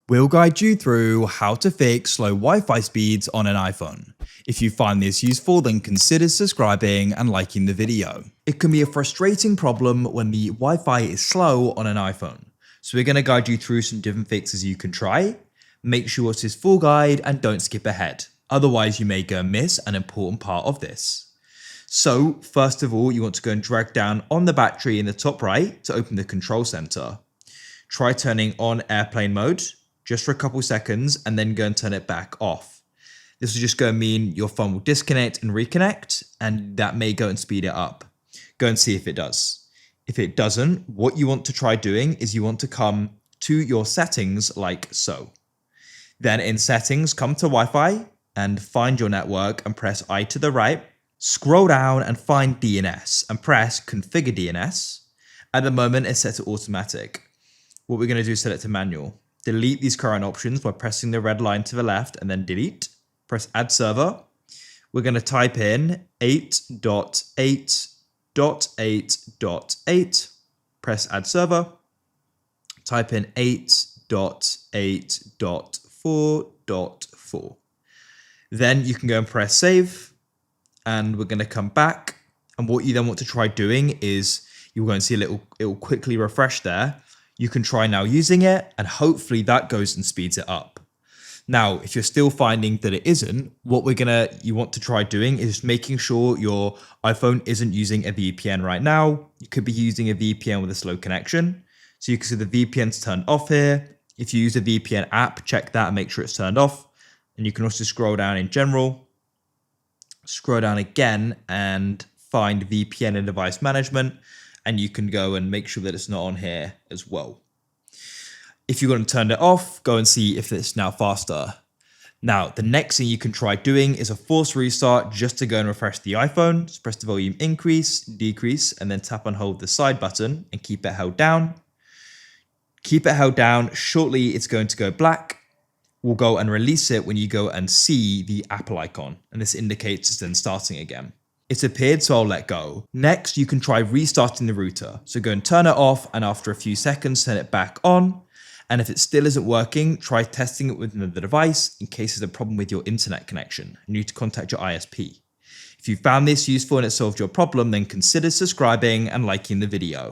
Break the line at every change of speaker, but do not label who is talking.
We'll guide you through how to fix slow Wi-Fi speeds on an iPhone. If you find this useful, then consider subscribing and liking the video. It can be a frustrating problem when the Wi-Fi is slow on an iPhone. So we're going to guide you through some different fixes you can try. Make sure it's this full guide and don't skip ahead. Otherwise, you may go and miss an important part of this. So first of all, you want to go and drag down on the battery in the top right to open the control center. Try turning on airplane mode just for a couple seconds and then go and turn it back off. This will just go and mean your phone will disconnect and reconnect, and that may go and speed it up. Go and see if it does. If it doesn't, what you want to try doing is you want to come to your settings like so. Then in settings, come to Wi-Fi and find your network and press I to the right. Scroll down and find DNS and press configure DNS. At the moment, it's set to automatic. What we're going to do is set it to manual. Delete these current options by pressing the red line to the left and then delete. Press add server. We're going to type in 8.8.8.8. Press add server. Type in 8.8.4.4. Then you can go and press save. And we're going to come back. And what you then want to try doing is you're going to see it will quickly refresh there. You can try now using it, and hopefully that goes and speeds it up. Now, if you're still finding that it isn't, what you want to try doing is making sure your iPhone isn't using a VPN right now. You could be using a VPN with a slow connection. So you can see the VPN's turned off here. If you use a VPN app, check that and make sure it's turned off. And you can also scroll down in general, scroll down again and find VPN and device management. And you can go and make sure that it's not on here as well. If you're going to turn it off, go and see if it's now faster. Now, the next thing you can try doing is a forced restart just to go and refresh the iPhone. Just press the volume increase, decrease, and then tap and hold the side button and keep it held down. Keep it held down. Shortly, it's going to go black. We'll go and release it when you go and see the Apple icon. And this indicates it's then starting again. It's appeared, so I'll let go. Next, you can try restarting the router. So go and turn it off, and after a few seconds, turn it back on. And if it still isn't working, try testing it with another device in case there's a problem with your internet connection. You need to contact your ISP. If you found this useful and it solved your problem, then consider subscribing and liking the video.